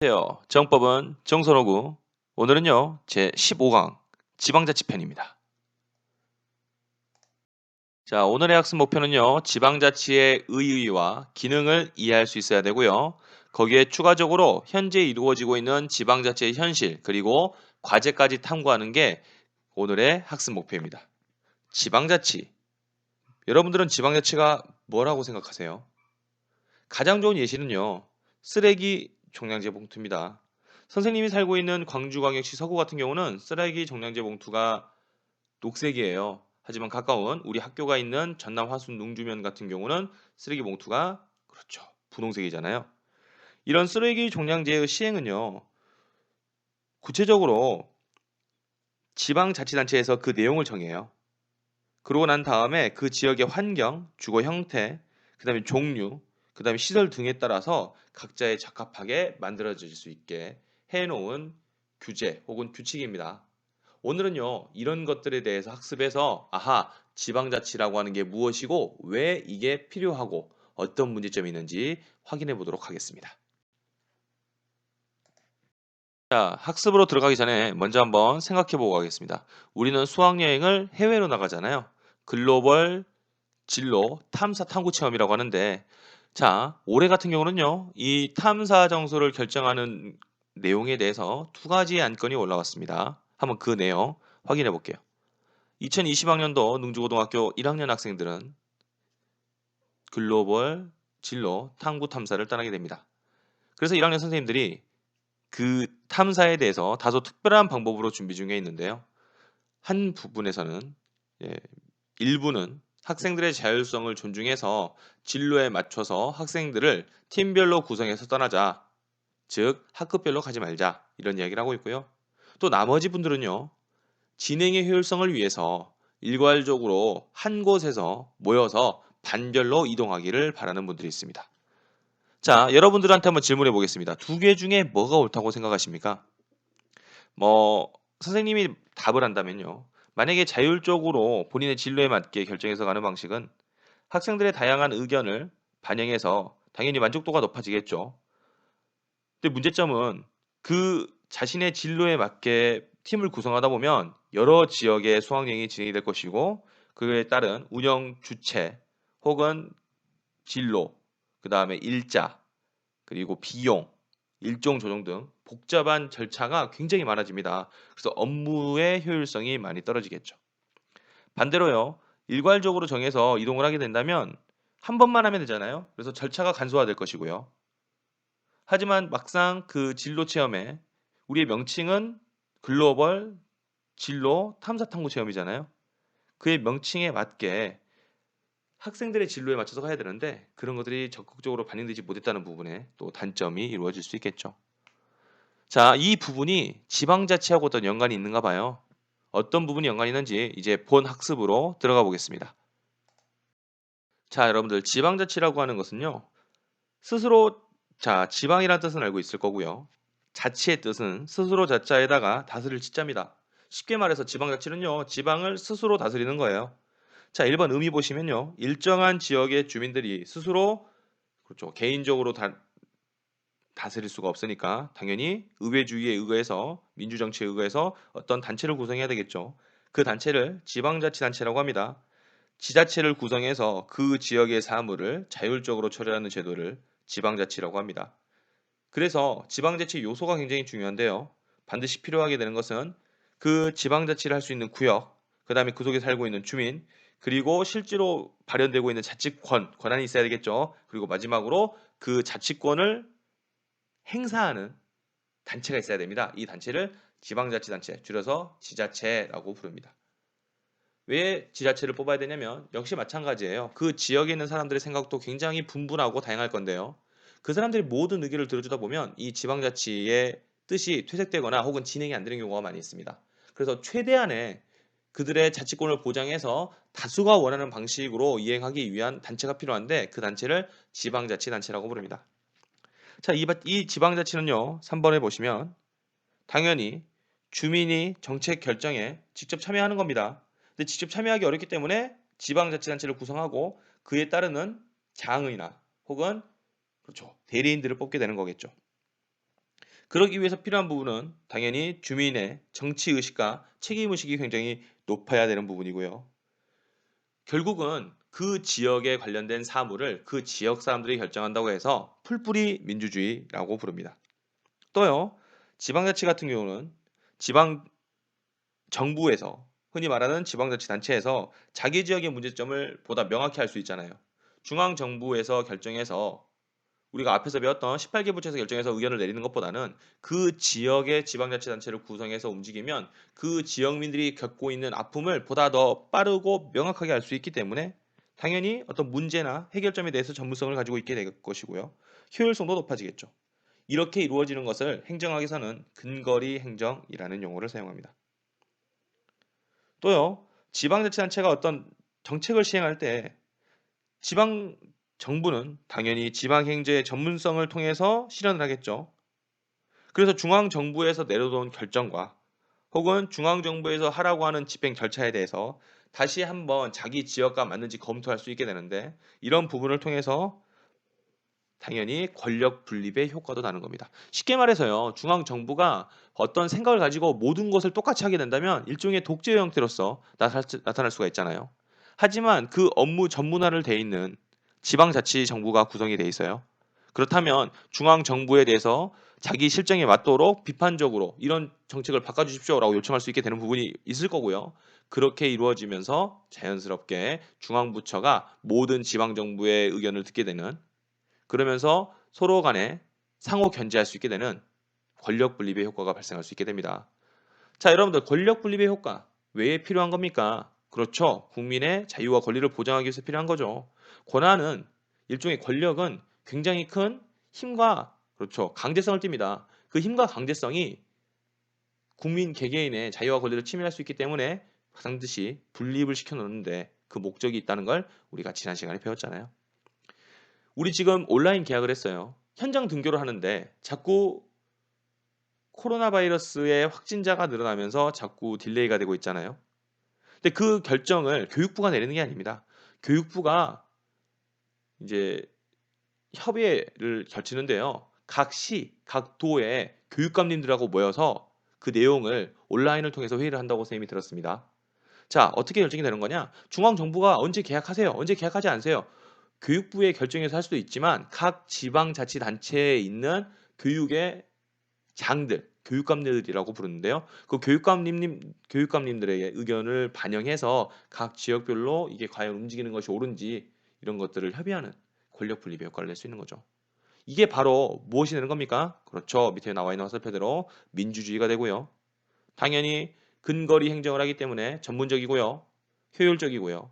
안녕하세요. 정법은 정선호구. 오늘은요, 제 15강 지방자치 편입니다. 자, 오늘의 학습 목표는요, 지방자치의 의의와 기능을 이해할 수 있어야 되고요. 거기에 추가적으로 현재 이루어지고 있는 지방자치의 현실, 그리고 과제까지 탐구하는 게 오늘의 학습 목표입니다. 지방자치. 여러분들은 지방자치가 뭐라고 생각하세요? 가장 좋은 예시는요. 쓰레기 종량제 봉투입니다. 선생님이 살고 있는 광주광역시 서구 같은 경우는 쓰레기 종량제 봉투가 녹색이에요. 하지만 가까운 우리 학교가 있는 전남 화순 능주면 같은 경우는 쓰레기 봉투가 그렇죠. 분홍색이잖아요. 이런 쓰레기 종량제의 시행은요. 구체적으로 지방자치단체에서 그 내용을 정해요. 그러고 난 다음에 그 지역의 환경, 주거 형태, 그다음에 종류, 그다음에 시설 등에 따라서 각자에 적합하게 만들어질 수 있게 해놓은 규제 혹은 규칙입니다. 오늘은요, 이런 것들에 대해서 학습해서 아하, 지방자치라고 하는 게 무엇이고 왜 이게 필요하고 어떤 문제점이 있는지 확인해 보도록 하겠습니다. 자, 학습으로 들어가기 전에 먼저 한번 생각해 보고 가겠습니다. 우리는 수학여행을 해외로 나가잖아요. 글로벌 진로 탐사 탐구 체험이라고 하는데 자, 올해 같은 경우는요. 이 탐사 장소를 결정하는 내용에 대해서 두 가지의 안건이 올라왔습니다. 한번 그 내용 확인해 볼게요. 2020학년도 능주고등학교 1학년 학생들은 글로벌 진로 탐구 탐사를 떠나게 됩니다. 그래서 1학년 선생님들이 그 탐사에 대해서 다소 특별한 방법으로 준비 중에 있는데요. 한 부분에서는 예, 일부는 학생들의 자율성을 존중해서 진로에 맞춰서 학생들을 팀별로 구성해서 떠나자. 즉 학급별로 가지 말자. 이런 이야기를 하고 있고요. 또 나머지 분들은요. 진행의 효율성을 위해서 일괄적으로 한 곳에서 모여서 반별로 이동하기를 바라는 분들이 있습니다. 자, 여러분들한테 한번 질문해 보겠습니다. 두 개 중에 뭐가 옳다고 생각하십니까? 선생님이 답을 한다면요. 만약에 자율적으로 본인의 진로에 맞게 결정해서 가는 방식은 학생들의 다양한 의견을 반영해서 당연히 만족도가 높아지겠죠. 근데 문제점은 그 자신의 진로에 맞게 팀을 구성하다 보면 여러 지역의 수학여행이 진행이 될 것이고 그에 따른 운영 주체 혹은 진로, 그 다음에 일자, 그리고 비용, 일정 조정 등 복잡한 절차가 굉장히 많아집니다. 그래서 업무의 효율성이 많이 떨어지겠죠. 반대로요. 일괄적으로 정해서 이동을 하게 된다면 한 번만 하면 되잖아요. 그래서 절차가 간소화될 것이고요. 하지만 막상 그 진로 체험에 우리의 명칭은 글로벌 진로 탐사 탐구 체험이잖아요. 그의 명칭에 맞게 학생들의 진로에 맞춰서 가야 되는데 그런 것들이 적극적으로 반영되지 못했다는 부분에 또 단점이 이루어질 수 있겠죠. 자, 이 부분이 지방자치하고 어떤 연관이 있는가 봐요. 어떤 부분이 연관이 있는지 이제 본 학습으로 들어가 보겠습니다. 자, 여러분들 지방자치라고 하는 것은요. 스스로 자, 지방이라는 뜻은 알고 있을 거고요. 자치의 뜻은 스스로 자자에다가 다스릴 지자입니다. 쉽게 말해서 지방자치는요. 지방을 스스로 다스리는 거예요. 자, 1번 의미 보시면요. 일정한 지역의 주민들이 스스로 그렇죠. 개인적으로 다스릴 수가 없으니까 당연히 의회주의에 의거해서 민주정치에 의거해서 어떤 단체를 구성해야 되겠죠. 그 단체를 지방자치단체라고 합니다. 지자체를 구성해서 그 지역의 사무를 자율적으로 처리하는 제도를 지방자치라고 합니다. 그래서 지방자치 요소가 굉장히 중요한데요. 반드시 필요하게 되는 것은 그 지방자치를 할 수 있는 구역, 그 다음에 그 속에 살고 있는 주민, 그리고 실제로 발현되고 있는 자치권, 권한이 있어야 되겠죠. 그리고 마지막으로 그 자치권을 행사하는 단체가 있어야 됩니다. 이 단체를 지방자치단체, 줄여서 지자체라고 부릅니다. 왜 지자체를 뽑아야 되냐면 역시 마찬가지예요. 그 지역에 있는 사람들의 생각도 굉장히 분분하고 다양할 건데요. 그 사람들이 모든 의견을 들어주다 보면 이 지방자치의 뜻이 퇴색되거나 혹은 진행이 안 되는 경우가 많이 있습니다. 그래서 최대한의 그들의 자치권을 보장해서 다수가 원하는 방식으로 이행하기 위한 단체가 필요한데 그 단체를 지방자치단체라고 부릅니다. 자, 이 지방자치는요. 3번에 보시면 당연히 주민이 정책 결정에 직접 참여하는 겁니다. 근데 직접 참여하기 어렵기 때문에 지방자치단체를 구성하고 그에 따르는 장의나 혹은 그렇죠. 대리인들을 뽑게 되는 거겠죠. 그러기 위해서 필요한 부분은 당연히 주민의 정치의식과 책임의식이 굉장히 높아야 되는 부분이고요. 결국은 그 지역에 관련된 사무를 그 지역 사람들이 결정한다고 해서 풀뿌리 민주주의라고 부릅니다. 또요, 지방자치 같은 경우는 지방 정부에서 흔히 말하는 지방자치단체에서 자기 지역의 문제점을 보다 명확히 할 수 있잖아요. 중앙정부에서 결정해서 우리가 앞에서 배웠던 18개 부처에서 결정해서 의견을 내리는 것보다는 그 지역의 지방자치단체를 구성해서 움직이면 그 지역민들이 겪고 있는 아픔을 보다 더 빠르고 명확하게 알 수 있기 때문에 당연히 어떤 문제나 해결점에 대해서 전문성을 가지고 있게 될 것이고요. 효율성도 높아지겠죠. 이렇게 이루어지는 것을 행정학에서는 근거리 행정이라는 용어를 사용합니다. 또요, 지방자치단체가 어떤 정책을 시행할 때 지방 정부는 당연히 지방행政전문성을 통해서 실현을 하겠죠. 그래서 중앙정부에서 내려놓은 결정과 혹은 중앙정부에서 하라고 하는 집행 절차에 대해서 다시 한번 자기 지역과 맞는지 검토할 수 있게 되는데 이런 부분을 통해서 당연히 권력 분립의 효과도 나는 겁니다. 쉽게 말해서요, 중앙정부가 어떤 생각을 가지고 모든 것을 똑같이 하게 된다면 일종의 독재 형태로서 나타날 수가 있잖아요. 하지만 그 업무 전문화를 돼 있는 지방자치정부가 구성이 돼 있어요. 그렇다면 중앙정부에 대해서 자기 실정에 맞도록 비판적으로 이런 정책을 바꿔주십시오라고 요청할 수 있게 되는 부분이 있을 거고요. 그렇게 이루어지면서 자연스럽게 중앙부처가 모든 지방정부의 의견을 듣게 되는, 그러면서 서로 간에 상호 견제할 수 있게 되는 권력 분립의 효과가 발생할 수 있게 됩니다. 자, 여러분들 권력 분립의 효과 왜 필요한 겁니까? 그렇죠. 국민의 자유와 권리를 보장하기 위해서 필요한 거죠. 권한은 일종의 권력은 굉장히 큰 힘과 그렇죠. 강제성을 띱니다. 그 힘과 강제성이 국민 개개인의 자유와 권리를 침해할 수 있기 때문에 반드시 분립을 시켜 놓는데 그 목적이 있다는 걸 우리가 지난 시간에 배웠잖아요. 우리 지금 온라인 계약을 했어요. 현장 등교를 하는데 자꾸 코로나 바이러스의 확진자가 늘어나면서 자꾸 딜레이가 되고 있잖아요. 근데 그 결정을 교육부가 내리는 게 아닙니다. 교육부가 이제 협의회를 걸치는데요. 각 시, 각 도의 교육감님들하고 모여서 그 내용을 온라인을 통해서 회의를 한다고 선생님이 들었습니다. 자, 어떻게 결정이 되는 거냐? 중앙정부가 언제 계약하세요? 언제 계약하지 않으세요? 교육부의 결정에서 할 수도 있지만 각 지방자치단체에 있는 교육의 장들, 교육감들이라고 부르는데요. 그 교육감님들의 의견을 반영해서 각 지역별로 이게 과연 움직이는 것이 옳은지 이런 것들을 협의하는 권력 분립의 효과를 낼 수 있는 거죠. 이게 바로 무엇이 되는 겁니까? 그렇죠. 밑에 나와 있는 화살표대로 민주주의가 되고요. 당연히 근거리 행정을 하기 때문에 전문적이고요. 효율적이고요.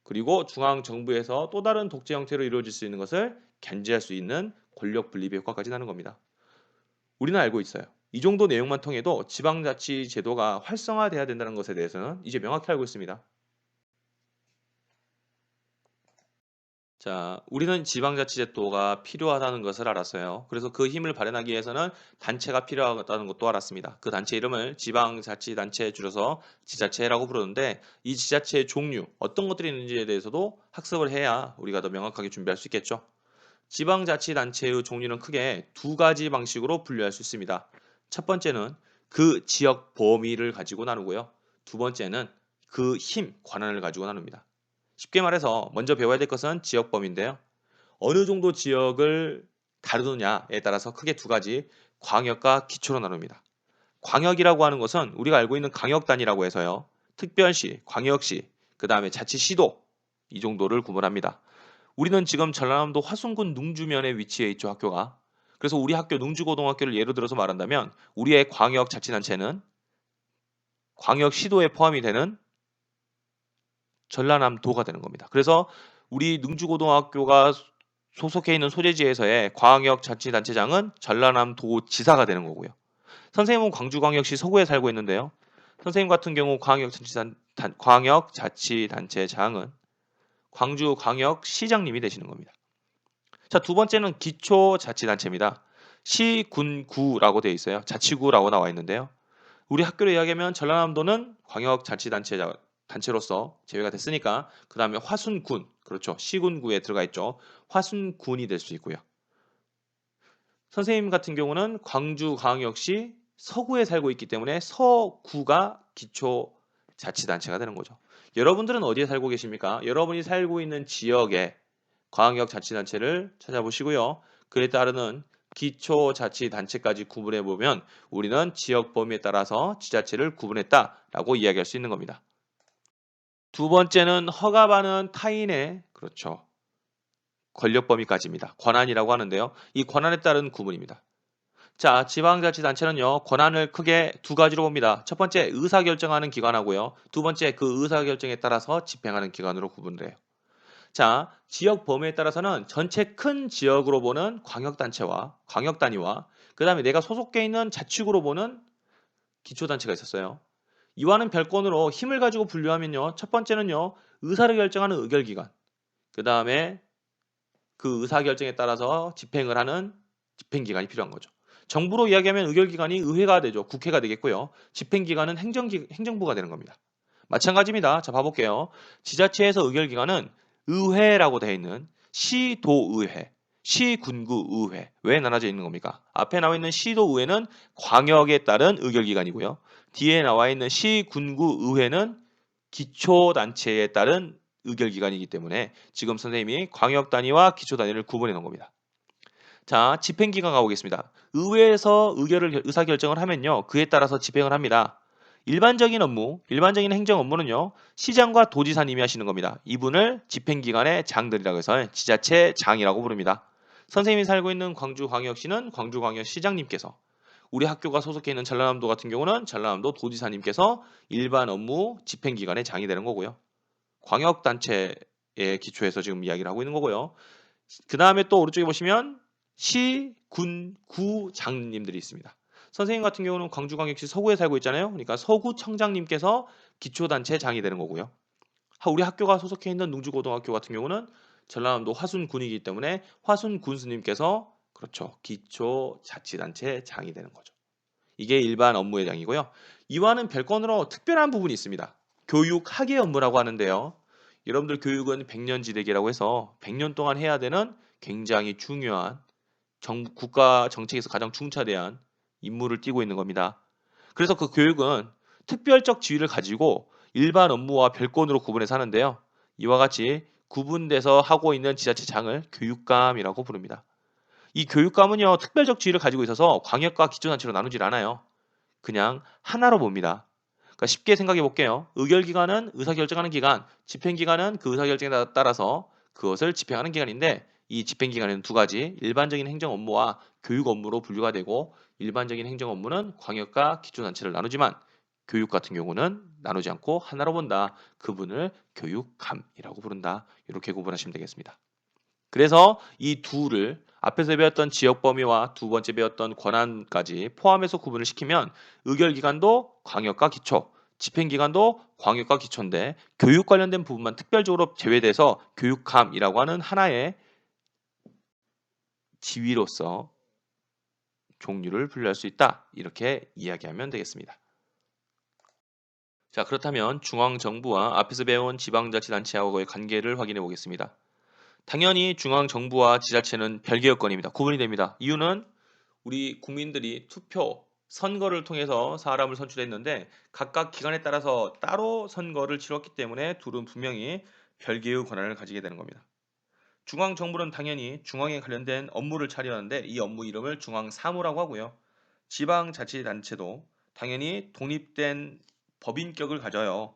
그리고 중앙 정부에서 또 다른 독재 형태로 이루어질 수 있는 것을 견제할 수 있는 권력 분립의 효과까지 나는 겁니다. 우리는 알고 있어요. 이 정도 내용만 통해도 지방자치 제도가 활성화돼야 된다는 것에 대해서는 이제 명확히 알고 있습니다. 자, 우리는 지방자치제도가 필요하다는 것을 알았어요. 그래서 그 힘을 발현하기 위해서는 단체가 필요하다는 것도 알았습니다. 그 단체 이름을 지방자치단체 줄여서 지자체라고 부르는데 이 지자체의 종류, 어떤 것들이 있는지에 대해서도 학습을 해야 우리가 더 명확하게 준비할 수 있겠죠. 지방자치단체의 종류는 크게 두 가지 방식으로 분류할 수 있습니다. 첫 번째는 그 지역 범위를 가지고 나누고요. 두 번째는 그 힘, 권한을 가지고 나눕니다. 쉽게 말해서 먼저 배워야 될 것은 지역 범위인데요. 어느 정도 지역을 다루느냐에 따라서 크게 두 가지 광역과 기초로 나눕니다. 광역이라고 하는 것은 우리가 알고 있는 강역단이라고 해서요. 특별시, 광역시, 그 다음에 자치시도 이 정도를 구분합니다. 우리는 지금 전라남도 화순군 능주면에 위치해 있죠, 학교가. 그래서 우리 학교 능주고등학교를 예로 들어서 말한다면 우리의 광역자치단체는 광역시도에 포함이 되는 전라남도가 되는 겁니다. 그래서 우리 능주고등학교가 소속해 있는 소재지에서의 광역자치단체장은 전라남도지사가 되는 거고요. 선생님은 광주광역시 서구에 살고 있는데요. 선생님 같은 경우 광역자치단체장은 광주광역시장님이 되시는 겁니다. 자, 두 번째는 기초자치단체입니다. 시, 군, 구라고 되어 있어요. 자치구라고 나와 있는데요. 우리 학교로 이야기하면 전라남도는 단체로서 제외가 됐으니까 그 다음에 화순군, 그렇죠. 시군구에 들어가 있죠. 화순군이 될 수 있고요. 선생님 같은 경우는 광주광역시 서구에 살고 있기 때문에 서구가 기초자치단체가 되는 거죠. 여러분들은 어디에 살고 계십니까? 여러분이 살고 있는 지역의 광역자치단체를 찾아보시고요. 그에 따르는 기초자치단체까지 구분해 보면 우리는 지역 범위에 따라서 지자체를 구분했다라고 이야기할 수 있는 겁니다. 두 번째는 허가받는 타인의 그렇죠. 권력 범위까지입니다. 권한이라고 하는데요. 이 권한에 따른 구분입니다. 자, 지방자치단체는요, 권한을 크게 두 가지로 봅니다. 첫 번째, 의사결정하는 기관하고요. 두 번째, 그 의사결정에 따라서 집행하는 기관으로 구분을 해요. 자, 지역 범위에 따라서는 전체 큰 지역으로 보는 광역단체와 광역단위와 그 다음에 내가 소속돼 있는 자치구로 보는 기초단체가 있었어요. 이와는 별건으로 힘을 가지고 분류하면요. 첫 번째는요. 의사를 결정하는 의결기관. 그 다음에 그 의사결정에 따라서 집행을 하는 집행기관이 필요한 거죠. 정부로 이야기하면 의결기관이 의회가 되죠. 국회가 되겠고요. 집행기관은 행정부가 되는 겁니다. 마찬가지입니다. 자, 봐볼게요. 지자체에서 의결기관은 의회라고 되어 있는 시도의회, 시군구의회. 왜 나눠져 있는 겁니까? 앞에 나와 있는 시도의회는 광역에 따른 의결기관이고요. 뒤에 나와 있는 시군구의회는 기초단체에 따른 의결기관이기 때문에 지금 선생님이 광역단위와 기초단위를 구분해 놓은 겁니다. 자, 집행기관 가보겠습니다. 의회에서 의사결정을 하면요. 그에 따라서 집행을 합니다. 일반적인 업무, 일반적인 행정 업무는요. 시장과 도지사님이 하시는 겁니다. 이분을 집행기관의 장들이라고 해서 지자체 장이라고 부릅니다. 선생님이 살고 있는 광주광역시는 광주광역시장님께서, 우리 학교가 소속해 있는 전라남도 같은 경우는 전라남도 도지사님께서 일반 업무 집행기관의 장이 되는 거고요. 광역단체에 기초해서 지금 이야기를 하고 있는 거고요. 그 다음에 또 오른쪽에 보시면 시, 군, 구 장님들이 있습니다. 선생님 같은 경우는 광주광역시 서구에 살고 있잖아요. 그러니까 서구청장님께서 기초단체 장이 되는 거고요. 우리 학교가 소속해 있는 능주고등학교 같은 경우는 전라남도 화순군이기 때문에 화순군수님께서 그렇죠. 기초자치단체 장이 되는 거죠. 이게 일반 업무의 장이고요. 이와는 별건으로 특별한 부분이 있습니다. 교육 학예 업무라고 하는데요. 여러분들 교육은 100년지대기라고 해서 100년 동안 해야 되는 굉장히 중요한 국가 정책에서 가장 중차대한 임무를 띠고 있는 겁니다. 그래서 그 교육은 특별적 지위를 가지고 일반 업무와 별건으로 구분해서 하는데요. 이와 같이 구분돼서 하고 있는 지자체장을 교육감이라고 부릅니다. 이 교육감은요, 특별적 지위를 가지고 있어서 광역과 기초단체로 나누질 않아요. 그냥 하나로 봅니다. 그러니까 쉽게 생각해 볼게요. 의결기관은 의사결정하는 기관, 집행기관은 그 의사결정에 따라서 그것을 집행하는 기관인데 이 집행기관에는 두 가지, 일반적인 행정 업무와 교육 업무로 분류가 되고 일반적인 행정 업무는 광역과 기초단체를 나누지만 교육 같은 경우는 나누지 않고 하나로 본다. 그분을 교육감이라고 부른다. 이렇게 구분하시면 되겠습니다. 그래서 이 둘을 앞에서 배웠던 지역 범위와 두 번째 배웠던 권한까지 포함해서 구분을 시키면 의결기관도 광역과 기초, 집행기관도 광역과 기초인데 교육 관련된 부분만 특별적으로 제외돼서 교육감이라고 하는 하나의 지위로서 종류를 분류할 수 있다. 이렇게 이야기하면 되겠습니다. 자, 그렇다면 중앙정부와 앞에서 배운 지방자치단체하고의 관계를 확인해 보겠습니다. 당연히 중앙정부와 지자체는 별개 여건입니다. 구분이 됩니다. 이유는 우리 국민들이 투표, 선거를 통해서 사람을 선출했는데 각각 기관에 따라서 따로 선거를 치렀기 때문에 둘은 분명히 별개의 권한을 가지게 되는 겁니다. 중앙정부는 당연히 중앙에 관련된 업무를 처리하는데 이 업무 이름을 중앙사무라고 하고요. 지방자치단체도 당연히 독립된 법인격을 가져요.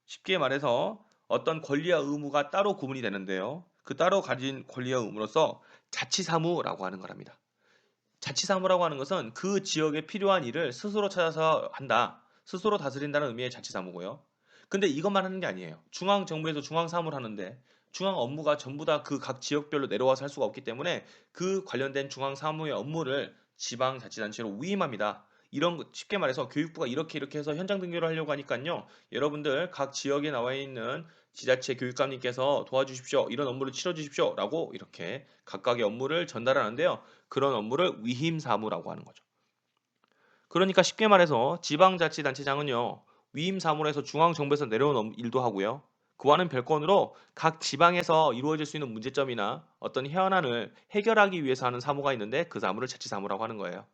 쉽게 말해서 어떤 권리와 의무가 따로 구분이 되는데요. 그 따로 가진 권리와 의무로서 자치사무라고 하는 거랍니다. 자치사무라고 하는 것은 그 지역에 필요한 일을 스스로 찾아서 한다. 스스로 다스린다는 의미의 자치사무고요. 근데 이것만 하는 게 아니에요. 중앙정부에서 중앙사무를 하는데 중앙 업무가 전부 다 그 각 지역별로 내려와서 할 수가 없기 때문에 그 관련된 중앙사무의 업무를 지방자치단체로 위임합니다. 이런 거 쉽게 말해서 교육부가 이렇게 해서 현장 등교를 하려고 하니까요. 여러분들 각 지역에 나와 있는 지자체 교육감님께서 도와주십시오. 이런 업무를 치러주십시오. 라고 이렇게 각각의 업무를 전달하는데요. 그런 업무를 위임사무라고 하는 거죠. 그러니까 쉽게 말해서 지방자치단체장은요. 위임사무로 해서 중앙정부에서 내려온 일도 하고요. 그와는 별건으로 각 지방에서 이루어질 수 있는 문제점이나 어떤 현안을 해결하기 위해서 하는 사무가 있는데 그 사무를 자치사무라고 하는 거예요.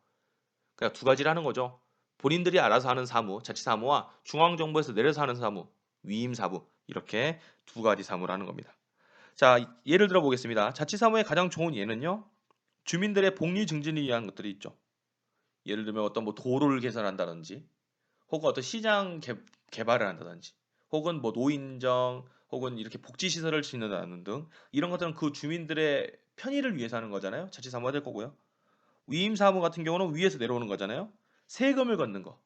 그러니까 두 가지를 하는 거죠. 본인들이 알아서 하는 사무, 자치사무와 중앙정부에서 내려서 하는 사무, 위임사무 이렇게 두 가지 사무를 하는 겁니다. 자, 예를 들어 보겠습니다. 자치사무의 가장 좋은 예는요. 주민들의 복리 증진을 위한 것들이 있죠. 예를 들면 어떤 뭐 도로를 개선한다든지 혹은 어떤 시장 개발을 한다든지 혹은 뭐 노인정 혹은 이렇게 복지시설을 짓는다는 등 이런 것들은 그 주민들의 편의를 위해서 하는 거잖아요. 자치사무가 될 거고요. 위임사무 같은 경우는 위에서 내려오는 거잖아요. 세금을 걷는 거,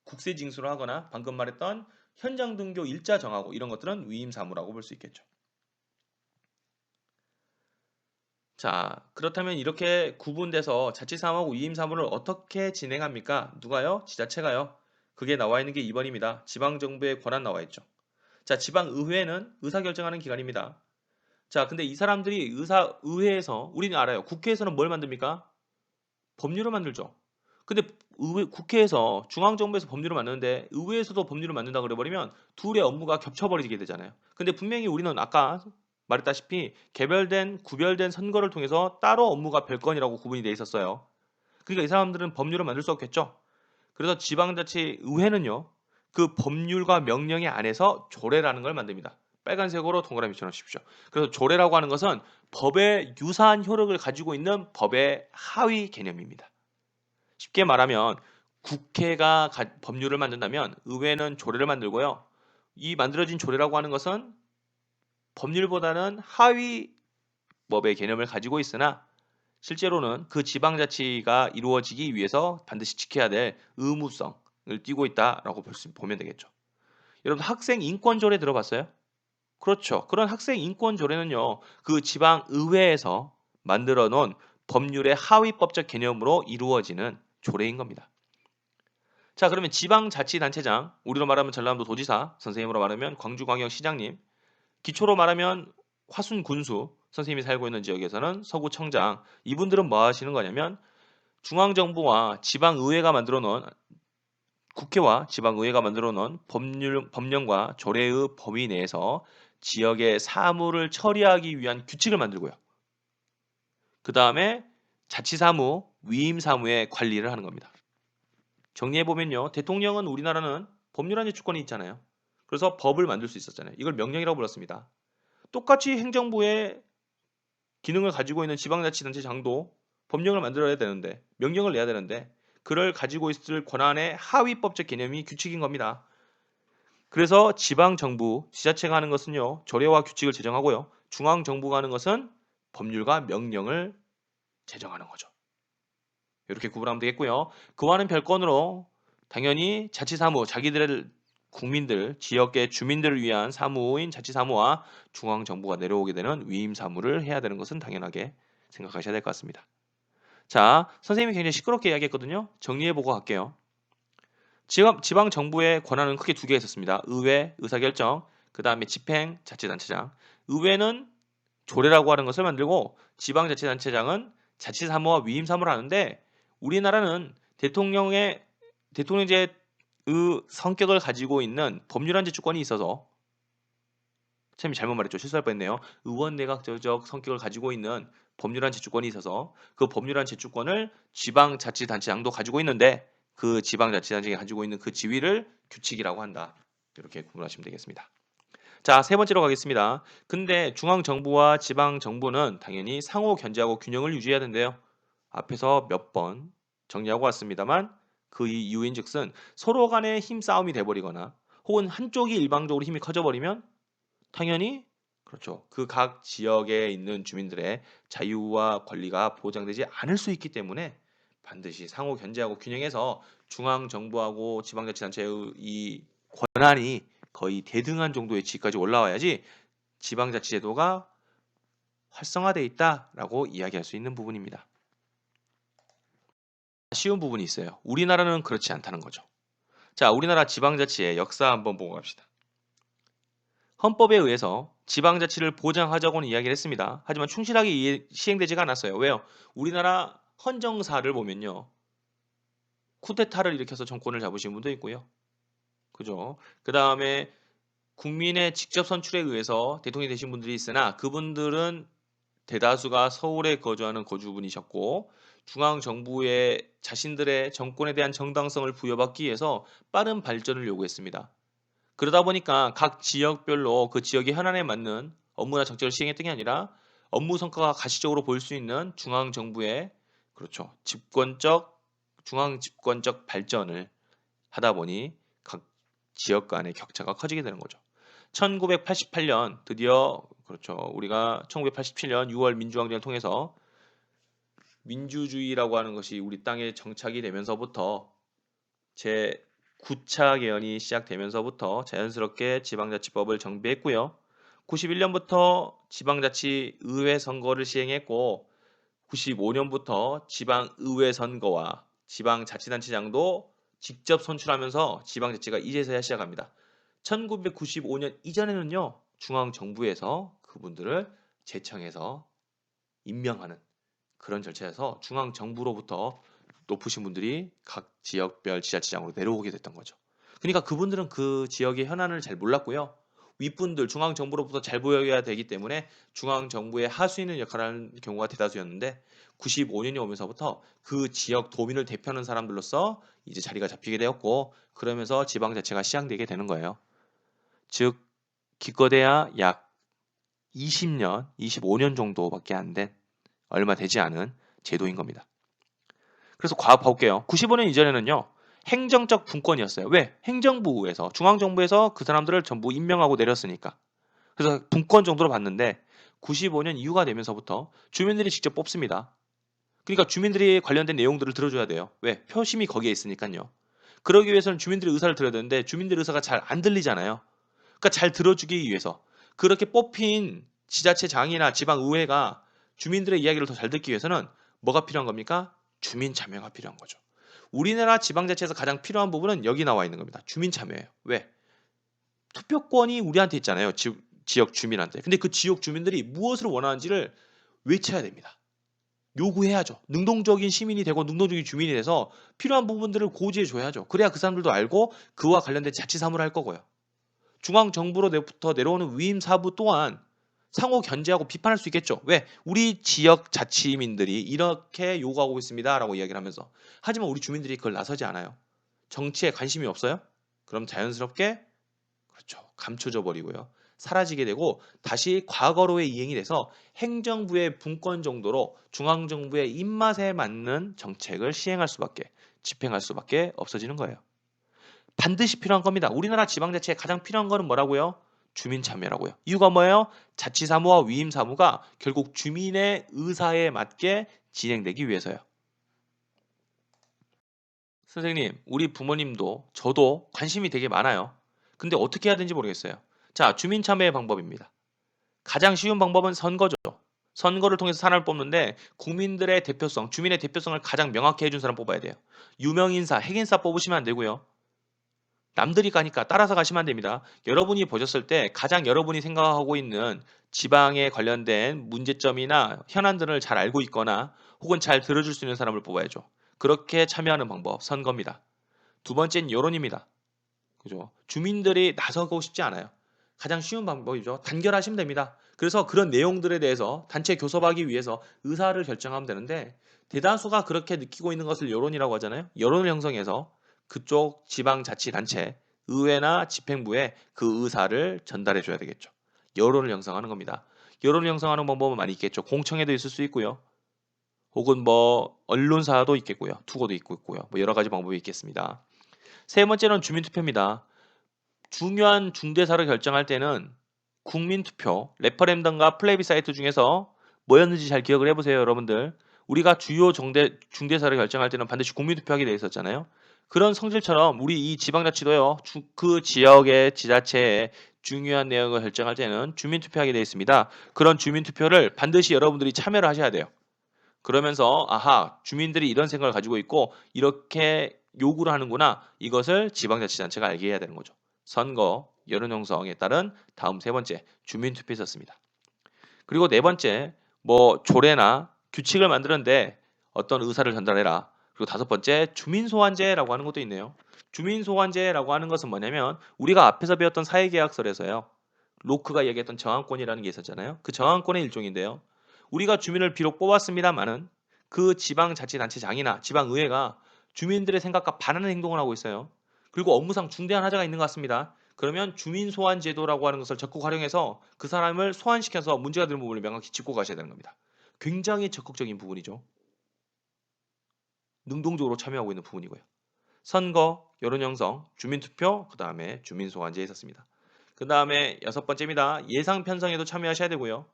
국세 징수를 하거나 방금 말했던 현장 등교 일자 정하고 이런 것들은 위임사무라고 볼 수 있겠죠. 자, 그렇다면 이렇게 구분돼서 자치사무하고 위임사무를 어떻게 진행합니까? 누가요? 지자체가요. 그게 나와 있는 게 2번입니다. 지방정부의 권한 나와 있죠. 자, 지방의회는 의사결정하는 기관입니다. 자, 근데 이 사람들이 의회에서 우리는 알아요. 국회에서는 뭘 만듭니까? 법률을 만들죠. 근데 국회에서 중앙정부에서 법률을 만드는데 의회에서도 법률을 만든다 그래 버리면 둘의 업무가 겹쳐버리게 되잖아요. 근데 분명히 우리는 아까 말했다시피 개별된 구별된 선거를 통해서 따로 업무가 별건이라고 구분이 돼 있었어요. 그러니까 이 사람들은 법률을 만들 수 없겠죠. 그래서 지방자치의회는요. 그 법률과 명령에 안에서 조례라는 걸 만듭니다. 빨간색으로 동그라미 쳐놓으십시오. 그래서 조례라고 하는 것은 법의 유사한 효력을 가지고 있는 법의 하위 개념입니다. 쉽게 말하면 국회가 법률을 만든다면 의회는 조례를 만들고요. 이 만들어진 조례라고 하는 것은 법률보다는 하위 법의 개념을 가지고 있으나 실제로는 그 지방자치가 이루어지기 위해서 반드시 지켜야 될 의무성을 띠고 있다라고 보면 되겠죠. 여러분 학생 인권조례 들어봤어요? 그렇죠. 그런 학생 인권조례는요. 그 지방의회에서 만들어 놓은 법률의 하위법적 개념으로 이루어지는 조례인 겁니다. 자, 그러면 지방자치단체장, 우리로 말하면 전라남도 도지사, 선생님으로 말하면 광주광역시장님, 기초로 말하면 화순군수, 선생님이 살고 있는 지역에서는 서구청장, 이분들은 뭐 하시는 거냐면 중앙정부와 지방의회가 만들어 놓은 국회와 지방의회가 만들어 놓은 법령과 조례의 범위 내에서 지역의 사무를 처리하기 위한 규칙을 만들고요. 그 다음에 자치사무, 위임사무의 관리를 하는 겁니다. 정리해보면요. 대통령은 우리나라는 법률안의 주권이 있잖아요. 그래서 법을 만들 수 있었잖아요. 이걸 명령이라고 불렀습니다. 똑같이 행정부의 기능을 가지고 있는 지방자치단체장도 법령을 만들어야 되는데 명령을 내야 되는데 그를 가지고 있을 권한의 하위법적 개념이 규칙인 겁니다. 그래서 지방정부, 지자체가 하는 것은요. 조례와 규칙을 제정하고요. 중앙정부가 하는 것은 법률과 명령을 제정하는 거죠. 이렇게 구분하면 되겠고요. 그와는 별건으로 당연히 자치사무, 자기들의 국민들, 지역의 주민들을 위한 사무인 자치사무와 중앙정부가 내려오게 되는 위임사무를 해야 되는 것은 당연하게 생각하셔야 될 것 같습니다. 자, 선생님이 굉장히 시끄럽게 이야기했거든요. 정리해보고 갈게요. 지방정부의 권한은 크게 두 개 있었습니다. 의회, 의사결정, 그 다음에 집행, 자치단체장. 의회는 조례라고 하는 것을 만들고 지방자치단체장은 자치사무와 위임사무를 하는데 우리나라는 대통령제의 성격을 가지고 있는 법률안제 주권이 있어서 참 잘못 말했죠. 실수할 뻔했네요. 의원 내각제적 성격을 가지고 있는 법률안 제주권이 있어서 그 법률안 제주권을 지방자치단체장도 가지고 있는데 그 지방자치단체장이 가지고 있는 그 지위를 규칙이라고 한다. 이렇게 구분하시면 되겠습니다. 자, 세 번째로 가겠습니다. 근데 중앙정부와 지방정부는 당연히 상호 견제하고 균형을 유지해야 된대요. 앞에서 몇 번 정리하고 왔습니다만 그 이유인즉슨 서로 간의 힘싸움이 돼버리거나 혹은 한쪽이 일방적으로 힘이 커져버리면 당연히 그렇죠. 그 각 지역에 있는 주민들의 자유와 권리가 보장되지 않을 수 있기 때문에 반드시 상호 견제하고 균형해서 중앙 정부하고 지방자치단체의 이 권한이 거의 대등한 정도의 지위까지 올라와야지 지방자치제도가 활성화돼 있다라고 이야기할 수 있는 부분입니다. 쉬운 부분이 있어요. 우리나라는 그렇지 않다는 거죠. 자, 우리나라 지방자치의 역사 한번 보고 갑시다. 헌법에 의해서 지방자치를 보장하자고는 이야기를 했습니다. 하지만 충실하게 시행되지가 않았어요. 왜요? 우리나라 헌정사를 보면요. 쿠데타를 일으켜서 정권을 잡으신 분도 있고요. 그죠? 그 다음에 국민의 직접 선출에 의해서 대통령이 되신 분들이 있으나 그분들은 대다수가 서울에 거주하는 거주분이셨고 중앙 정부의 자신들의 정권에 대한 정당성을 부여받기 위해서 빠른 발전을 요구했습니다. 그러다 보니까 각 지역별로 그 지역의 현안에 맞는 업무나 정책을 시행했던 게 아니라 업무 성과가 가시적으로 보일 수 있는 중앙 정부의 그렇죠. 중앙 집권적 발전을 하다 보니 각 지역 간의 격차가 커지게 되는 거죠. 1988년 드디어 그렇죠. 우리가 1987년 6월 민주항쟁을 통해서 민주주의라고 하는 것이 우리 땅에 정착이 되면서부터 제 9차 개헌이 시작되면서부터 자연스럽게 지방자치법을 정비했고요. 91년부터 지방자치의회 선거를 시행했고 95년부터 지방의회 선거와 지방자치단체장도 직접 선출하면서 지방자치가 이제서야 시작합니다. 1995년 이전에는요. 중앙정부에서 그분들을 제청해서 임명하는 그런 절차에서 중앙정부로부터 높으신 분들이 각 지역별 지자체장으로 내려오게 됐던 거죠. 그러니까 그분들은 그 지역의 현안을 잘 몰랐고요. 윗분들 중앙정부로부터 잘 보여야 되기 때문에 중앙정부의 하수 있는 역할을 하는 경우가 대다수였는데 95년이 오면서부터 그 지역 도민을 대표하는 사람들로서 이제 자리가 잡히게 되었고 그러면서 지방자치가 시행되게 되는 거예요. 즉 기껏해야 약 20년, 25년 정도밖에 안 된 얼마 되지 않은 제도인 겁니다. 그래서 봐볼게요. 95년 이전에는요. 행정적 분권이었어요. 왜? 행정부에서 중앙정부에서 그 사람들을 전부 임명하고 내렸으니까. 그래서 분권 정도로 봤는데 95년 이후가 되면서부터 주민들이 직접 뽑습니다. 그러니까 주민들이 관련된 내용들을 들어줘야 돼요. 왜? 표심이 거기에 있으니까요. 그러기 위해서는 주민들의 의사를 들어야 되는데 주민들의 의사가 잘 안 들리잖아요. 그러니까 잘 들어주기 위해서 그렇게 뽑힌 지자체장이나 지방의회가 주민들의 이야기를 더 잘 듣기 위해서는 뭐가 필요한 겁니까? 주민 참여가 필요한 거죠. 우리나라 지방자치에서 가장 필요한 부분은 여기 나와 있는 겁니다. 주민 참여예요. 왜? 투표권이 우리한테 있잖아요. 지역 주민한테. 근데 그 지역 주민들이 무엇을 원하는지를 외쳐야 됩니다. 요구해야죠. 능동적인 시민이 되고 능동적인 주민이 돼서 필요한 부분들을 고지해 줘야죠. 그래야 그 사람들도 알고 그와 관련된 자치 사무를 할 거고요. 중앙정부로부터 내려오는 위임 사부 또한 상호 견제하고 비판할 수 있겠죠. 왜? 우리 지역 자치민들이 이렇게 요구하고 있습니다라고 이야기를 하면서. 하지만 우리 주민들이 그걸 나서지 않아요. 정치에 관심이 없어요? 그럼 자연스럽게 그렇죠. 감춰져 버리고요. 사라지게 되고 다시 과거로의 이행이 돼서 행정부의 분권 정도로 중앙정부의 입맛에 맞는 정책을 시행할 수밖에 집행할 수밖에 없어지는 거예요. 반드시 필요한 겁니다. 우리나라 지방자치에 가장 필요한 거는 뭐라고요? 주민 참여라고요. 이유가 뭐예요? 자치사무와 위임사무가 결국 주민의 의사에 맞게 진행되기 위해서요. 선생님, 우리 부모님도 저도 관심이 되게 많아요. 근데 어떻게 해야 되는지 모르겠어요. 자, 주민 참여의 방법입니다. 가장 쉬운 방법은 선거죠. 선거를 통해서 사람을 뽑는데 국민들의 대표성, 주민의 대표성을 가장 명확히 해준 사람 뽑아야 돼요. 유명인사, 핵인사 뽑으시면 안 되고요. 남들이 가니까 따라서 가시면 안 됩니다. 여러분이 보셨을 때 가장 여러분이 생각하고 있는 지방에 관련된 문제점이나 현안들을 잘 알고 있거나 혹은 잘 들어줄 수 있는 사람을 뽑아야죠. 그렇게 참여하는 방법, 선거입니다. 두 번째는 여론입니다. 그죠? 주민들이 나서고 싶지 않아요. 가장 쉬운 방법이죠. 단결하시면 됩니다. 그래서 그런 내용들에 대해서 단체 교섭하기 위해서 의사를 결정하면 되는데 대다수가 그렇게 느끼고 있는 것을 여론이라고 하잖아요. 여론을 형성해서 그쪽 지방자치단체, 의회나 집행부에 그 의사를 전달해 줘야 되겠죠. 여론을 형성하는 겁니다. 여론을 형성하는 방법은 많이 있겠죠. 공청회도 있을 수 있고요. 혹은 뭐 언론사도 있겠고요. 투고도 있고요. 뭐 여러 가지 방법이 있겠습니다. 세 번째는 주민투표입니다. 중요한 중대사를 결정할 때는 국민투표, 레퍼렌덤과 플레비사이트 중에서 뭐였는지 잘 기억을 해보세요, 여러분들. 우리가 주요 중대사를 결정할 때는 반드시 국민투표하게 돼 있었잖아요. 그런 성질처럼 우리 이 지방자치도요, 그 지역의 지자체에 중요한 내용을 결정할 때는 주민투표하게 되어 있습니다. 그런 주민투표를 반드시 여러분들이 참여를 하셔야 돼요. 그러면서 아하, 주민들이 이런 생각을 가지고 있고 이렇게 요구를 하는구나. 이것을 지방자치단체가 알게 해야 되는 거죠. 선거, 여론 형성에 따른 다음 세 번째, 주민투표에 있었습니다. 그리고 네 번째, 뭐 조례나 규칙을 만드는데 어떤 의사를 전달해라. 그리고 다섯 번째, 주민소환제라고 하는 것도 있네요. 주민소환제라고 하는 것은 뭐냐면 우리가 앞에서 배웠던 사회계약서에서요. 로크가 얘기했던 저항권이라는 게 있었잖아요. 그 저항권의 일종인데요. 우리가 주민을 비록 뽑았습니다마는 그 지방자치단체장이나 지방의회가 주민들의 생각과 반하는 행동을 하고 있어요. 그리고 업무상 중대한 하자가 있는 것 같습니다. 그러면 주민소환제도라고 하는 것을 적극 활용해서 그 사람을 소환시켜서 문제가 되는 부분을 명확히 짚고 가셔야 되는 겁니다. 굉장히 적극적인 부분이죠. 능동적으로 참여하고 있는 부분이고요. 선거, 여론 형성, 주민투표, 그 다음에 주민소환제에 있었습니다. 그 다음에 여섯 번째입니다. 예상 편성에도 참여하셔야 되고요.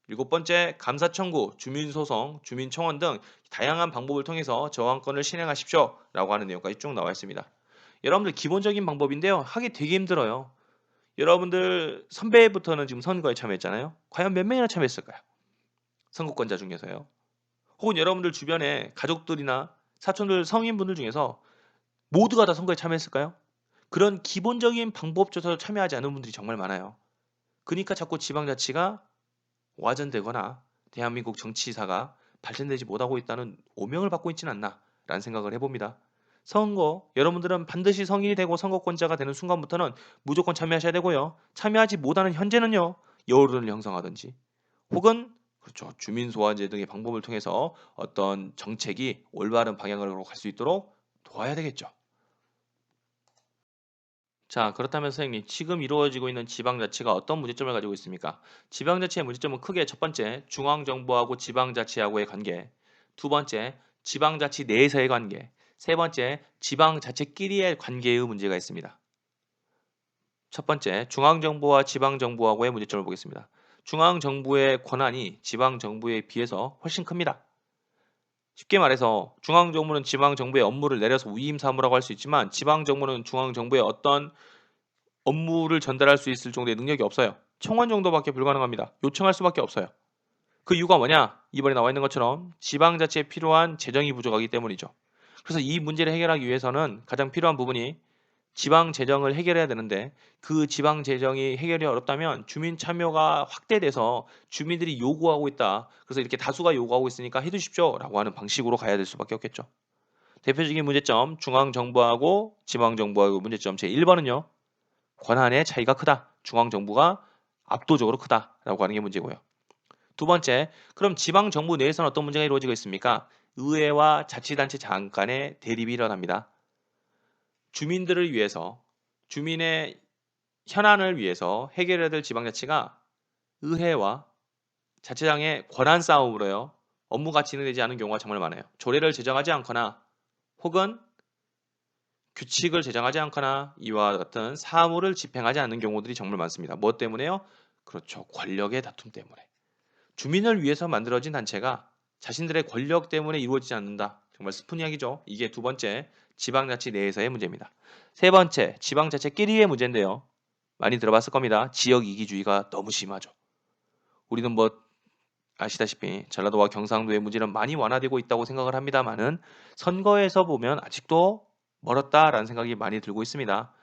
일곱 번째, 감사 청구, 주민소송, 주민청원 등 다양한 방법을 통해서 저항권을 실행하십시오. 라고 하는 내용까지 쭉 나와 있습니다. 여러분들 기본적인 방법인데요. 하기 되게 힘들어요. 여러분들 선배부터는 지금 선거에 참여했잖아요. 과연 몇 명이나 참여했을까요? 선거권자 중에서요. 혹은 여러분들 주변에 가족들이나 사촌들 성인분들 중에서 모두가 다 선거에 참여했을까요? 그런 기본적인 방법조차 참여하지 않은 분들이 정말 많아요. 그러니까 자꾸 지방자치가 와전되거나 대한민국 정치사가 발전되지 못하고 있다는 오명을 받고 있지는 않나 라는 생각을 해봅니다. 선거, 여러분들은 반드시 성인이 되고 선거권자가 되는 순간부터는 무조건 참여하셔야 되고요. 참여하지 못하는 현재는요. 여론을 형성하든지 혹은 그렇죠. 주민소환제 등의 방법을 통해서 어떤 정책이 올바른 방향으로 갈 수 있도록 도와야 되겠죠. 자, 그렇다면 선생님, 지금 이루어지고 있는 지방자치가 어떤 문제점을 가지고 있습니까? 지방자치의 문제점은 크게 첫 번째, 중앙정부하고 지방자치하고의 관계, 두 번째, 지방자치 내에서의 관계, 세 번째, 지방자치끼리의 관계의 문제가 있습니다. 첫 번째, 중앙정부와 지방정부하고의 문제점을 보겠습니다. 중앙정부의 권한이 지방정부에 비해서 훨씬 큽니다. 쉽게 말해서 중앙정부는 지방정부의 업무를 내려서 위임 사무라고 할 수 있지만 지방정부는 중앙정부의 어떤 업무를 전달할 수 있을 정도의 능력이 없어요. 청원 정도밖에 불가능합니다. 요청할 수밖에 없어요. 그 이유가 뭐냐? 이번에 나와 있는 것처럼 지방자치에 필요한 재정이 부족하기 때문이죠. 그래서 이 문제를 해결하기 위해서는 가장 필요한 부분이 지방 재정을 해결해야 되는데 그 지방 재정이 해결이 어렵다면 주민 참여가 확대돼서 주민들이 요구하고 있다. 그래서 이렇게 다수가 요구하고 있으니까 해주십시오라고 하는 방식으로 가야 될 수밖에 없겠죠. 대표적인 문제점 중앙정부하고 지방정부하고 문제점 제1번은요. 권한의 차이가 크다. 중앙정부가 압도적으로 크다라고 하는 게 문제고요. 두 번째, 그럼 지방정부 내에서는 어떤 문제가 이루어지고 있습니까? 의회와 자치단체 장 간의 대립이 일어납니다. 주민들을 위해서, 주민의 현안을 위해서 해결해야 될 지방자치가 의회와 자치장의 권한 싸움으로요. 업무가 진행되지 않은 경우가 정말 많아요. 조례를 제정하지 않거나 혹은 규칙을 제정하지 않거나 이와 같은 사무를 집행하지 않는 경우들이 정말 많습니다. 무엇 때문에요? 그렇죠. 권력의 다툼 때문에. 주민을 위해서 만들어진 단체가 자신들의 권력 때문에 이루어지지 않는다. 정말 슬픈 이야기죠. 이게 두 번째, 지방자치 내에서의 문제입니다. 세 번째, 지방자치끼리의 문제인데요. 많이 들어봤을 겁니다. 지역 이기주의가 너무 심하죠. 우리는 뭐 아시다시피 전라도와 경상도의 문제는 많이 완화되고 있다고 생각을 합니다만은 선거에서 보면 아직도 멀었다라는 생각이 많이 들고 있습니다.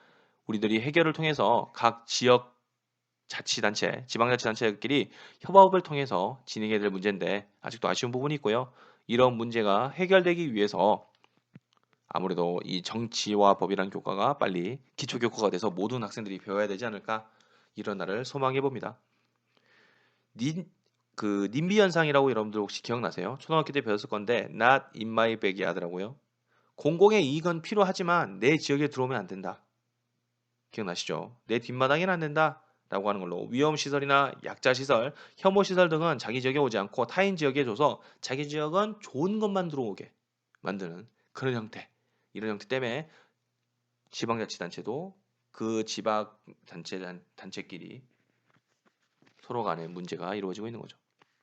우리들이 해결을 통해서 각 지역 자치단체, 지방자치단체끼리 협업을 통해서 진행해야 될 문제인데 아직도 아쉬운 부분이 있고요. 이런 문제가 해결되기 위해서 아무래도 이 정치와 법이라는 교과가 빨리 기초교과가 돼서 모든 학생들이 배워야 되지 않을까 이런 날을 소망해 봅니다. 님비 현상이라고 여러분들 혹시 기억나세요? 초등학교 때 배웠을 건데 not in my backyard라고요. 공공의 이익은 필요하지만 내 지역에 들어오면 안 된다. 기억나시죠? 내 뒷마당에는 안 된다. 라고 하는 걸로 위험시설이나 약자시설, 혐오시설 등은 자기 지역에 오지 않고 타인 지역에 줘서 자기 지역은 좋은 것만 들어오게 만드는 그런 형태. 이런 형태 때문에 지방자치단체도 그 지방단체끼리 서로 간에 문제가 이루어지고 있는 거죠.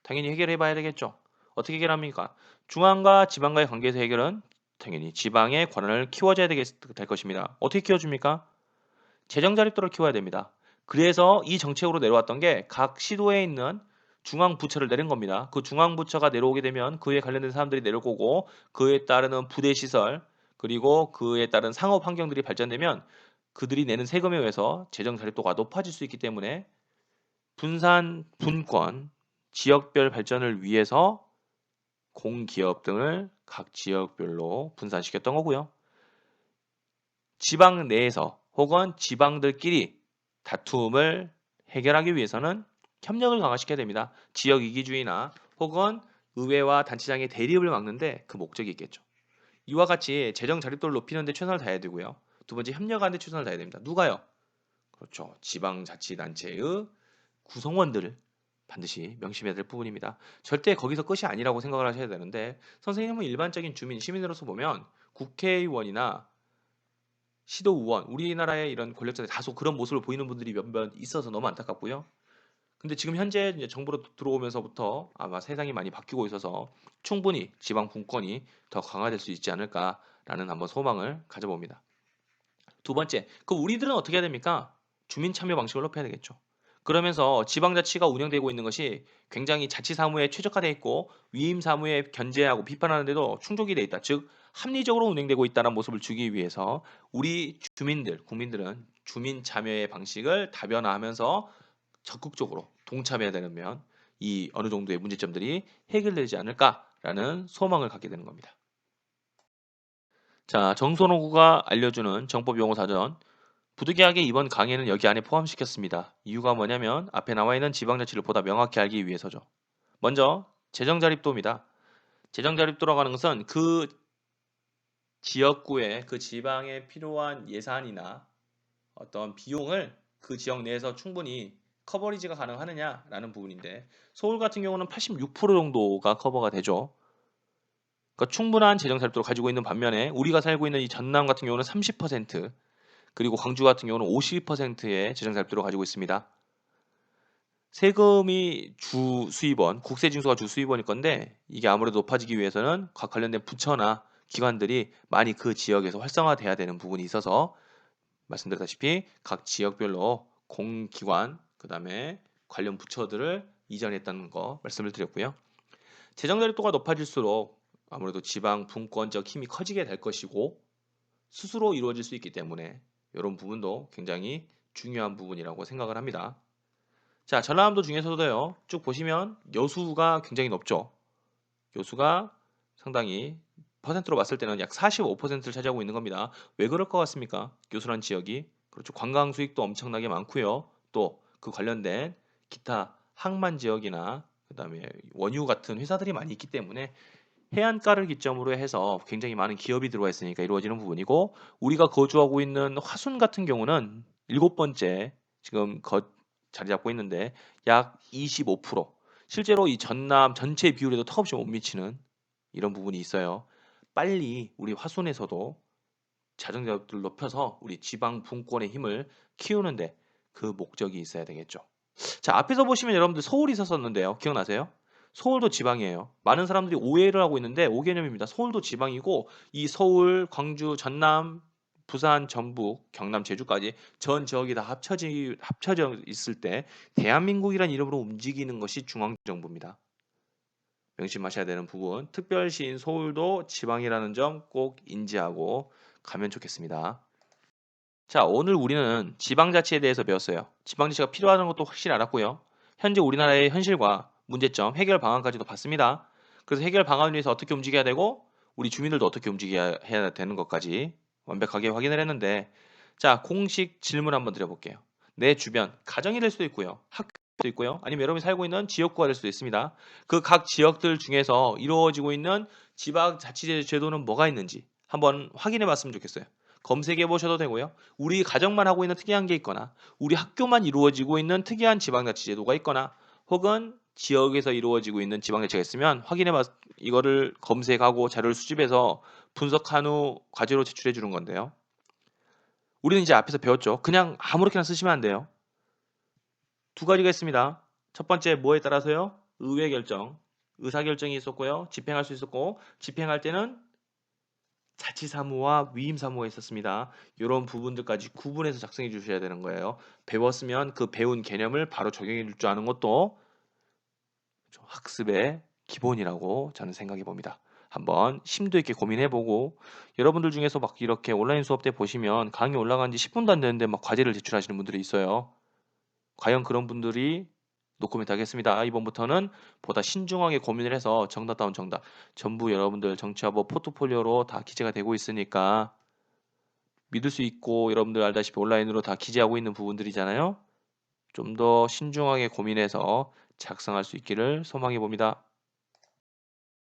당연히 해결해 봐야 되겠죠. 어떻게 해결합니까? 중앙과 지방과의 관계에서 해결은 당연히 지방의 권한을 키워줘야 될 것입니다. 어떻게 키워줍니까? 재정 자립도를 키워야 됩니다. 그래서 이 정책으로 내려왔던 게 각 시도에 있는 중앙 부처를 내린 겁니다. 그 중앙 부처가 내려오게 되면 그에 관련된 사람들이 내려올 거고 그에 따르는 부대 시설 그리고 그에 따른 상업 환경들이 발전되면 그들이 내는 세금에 의해서 재정 자립도가 높아질 수 있기 때문에 분산, 분권, 지역별 발전을 위해서 공기업 등을 각 지역별로 분산시켰던 거고요. 지방 내에서 혹은 지방들끼리 다툼을 해결하기 위해서는 협력을 강화시켜야 됩니다. 지역 이기주의나 혹은 의회와 단체장의 대립을 막는데 그 목적이 있겠죠. 이와 같이 재정 자립도를 높이는 데 최선을 다해야 되고요. 두 번째 협력하는 데 최선을 다해야 됩니다. 누가요? 그렇죠. 지방자치단체의 구성원들을 반드시 명심해야 될 부분입니다. 절대 거기서 끝이 아니라고 생각을 하셔야 되는데 선생님은 일반적인 주민, 시민으로서 보면 국회의원이나 시도의원, 우리나라의 이런 권력자들 다소 그런 모습을 보이는 분들이 몇몇 있어서 너무 안타깝고요. 근데 지금 현재 이제 정부로 들어오면서부터 아마 세상이 많이 바뀌고 있어서 충분히 지방 분권이 더 강화될 수 있지 않을까라는 한번 소망을 가져봅니다. 두 번째, 그럼 우리들은 어떻게 해야 됩니까? 주민 참여 방식을 높여야 되겠죠. 그러면서 지방자치가 운영되고 있는 것이 굉장히 자치사무에 최적화되어 있고 위임사무에 견제하고 비판하는데도 충족이 되어 있다. 즉 합리적으로 운행되고 있다는 모습을 주기 위해서 우리 주민들, 국민들은 주민 참여의 방식을 다변화하면서 적극적으로 동참해야 되면 이 어느 정도의 문제점들이 해결되지 않을까라는 소망을 갖게 되는 겁니다. 자, 정선호구가 알려주는 정법용어사전 부득이하게 이번 강의는 여기 안에 포함시켰습니다. 이유가 뭐냐면 앞에 나와 있는 지방자치를 보다 명확히 알기 위해서죠. 먼저 재정자립도입니다. 재정자립도라고 하는 것은 그 지역구에 그 지방에 필요한 예산이나 어떤 비용을 그 지역 내에서 충분히 커버리지가 가능하느냐라는 부분인데 서울 같은 경우는 86% 정도가 커버가 되죠. 그러니까 충분한 재정 자립도를 가지고 있는 반면에 우리가 살고 있는 이 전남 같은 경우는 30%, 그리고 광주 같은 경우는 52%의 재정 자립도를 가지고 있습니다. 세금이 주 수입원, 국세징수가 주 수입원일 건데 이게 아무래도 높아지기 위해서는 각 관련된 부처나 기관들이 많이 그 지역에서 활성화돼야 되는 부분이 있어서 말씀드렸다시피 각 지역별로 공기관, 그다음에 관련 부처들을 이전했다는 거 말씀을 드렸고요. 재정 자립도가 높아질수록 아무래도 지방 분권적 힘이 커지게 될 것이고 스스로 이루어질 수 있기 때문에 이런 부분도 굉장히 중요한 부분이라고 생각을 합니다. 자, 전라남도 중에서도요. 쭉 보시면 여수가 굉장히 높죠. 여수가 상당히 퍼센트로 봤을 때는 약 45%를 차지하고 있는 겁니다. 왜 그럴 것 같습니까? 여수란 지역이 그렇죠. 관광 수익도 엄청나게 많고요. 또 그 관련된 기타 항만 지역이나 그다음에 원유 같은 회사들이 많이 있기 때문에 해안가를 기점으로 해서 굉장히 많은 기업이 들어와 있으니까 이루어지는 부분이고 우리가 거주하고 있는 화순 같은 경우는 일곱 번째 지금 자리 잡고 있는데 약 25%, 실제로 이 전남 전체 비율에도 턱없이 못 미치는 이런 부분이 있어요. 빨리 우리 화순에서도 자정자들을 높여서 우리 지방 분권의 힘을 키우는데 그 목적이 있어야 되겠죠. 자, 앞에서 보시면 여러분들 서울이 있었었는데요. 기억나세요? 서울도 지방이에요. 많은 사람들이 오해를 하고 있는데 오개념입니다. 서울도 지방이고 이 서울, 광주, 전남, 부산, 전북, 경남, 제주까지 전 지역이 다 합쳐져 있을 때 대한민국이라는 이름으로 움직이는 것이 중앙정부입니다. 명심하셔야 되는 부분, 특별시인 서울도 지방이라는 점 꼭 인지하고 가면 좋겠습니다. 자, 오늘 우리는 지방자치에 대해서 배웠어요. 지방자치가 필요하다는 것도 확실히 알았고요. 현재 우리나라의 현실과 문제점, 해결 방안까지도 봤습니다. 그래서 해결 방안을 위해서 어떻게 움직여야 되고 우리 주민들도 어떻게 움직여야 해야 되는 것까지 완벽하게 확인을 했는데 자, 공식 질문 한번 드려볼게요. 내 주변, 가정이 될 수도 있고요. 학교일 수도 있고요. 아니면 여러분이 살고 있는 지역구가 될 수도 있습니다. 그 각 지역들 중에서 이루어지고 있는 지방자치제 제도는 뭐가 있는지 한번 확인해 봤으면 좋겠어요. 검색해 보셔도 되고요. 우리 가정만 하고 있는 특이한 게 있거나 우리 학교만 이루어지고 있는 특이한 지방자치제도가 있거나 혹은 지역에서 이루어지고 있는 지방자치가 있으면 이거를 검색하고 자료를 수집해서 분석한 후 과제로 제출해 주는 건데요. 우리는 이제 앞에서 배웠죠. 그냥 아무렇게나 쓰시면 안 돼요. 두 가지가 있습니다. 첫 번째 뭐에 따라서요? 의회 결정, 의사결정이 있었고요. 집행할 수 있었고 집행할 때는 자치사무와 위임사무가 있었습니다. 이런 부분들까지 구분해서 작성해 주셔야 되는 거예요. 배웠으면 그 배운 개념을 바로 적용해 줄 줄 아는 것도 학습의 기본이라고 저는 생각해 봅니다. 한번 심도 있게 고민해 보고 여러분들 중에서 막 이렇게 온라인 수업 때 보시면 강의 올라간 지 10분도 안 되는데 막 과제를 제출하시는 분들이 있어요. 과연 그런 분들이 노코멘트 하겠습니다. 이번부터는 보다 신중하게 고민을 해서 정답다운 정답 전부 여러분들 정치화보 포트폴리오로 다 기재가 되고 있으니까 믿을 수 있고 여러분들 알다시피 온라인으로 다 기재하고 있는 부분들이잖아요. 좀 더 신중하게 고민해서 작성할 수 있기를 소망해 봅니다.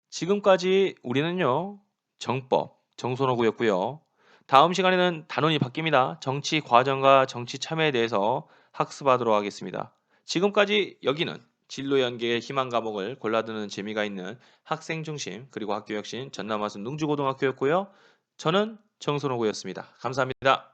지금까지 우리는요, 정법, 정선호구였고요. 다음 시간에는 단원이 바뀝니다. 정치 과정과 정치 참여에 대해서 학습하도록 하겠습니다. 지금까지 여기는 진로 연계의 희망 과목을 골라드는 재미가 있는 학생 중심 그리고 학교 혁신 전남하순 능주고등학교였고요. 저는 정선호구였습니다. 감사합니다.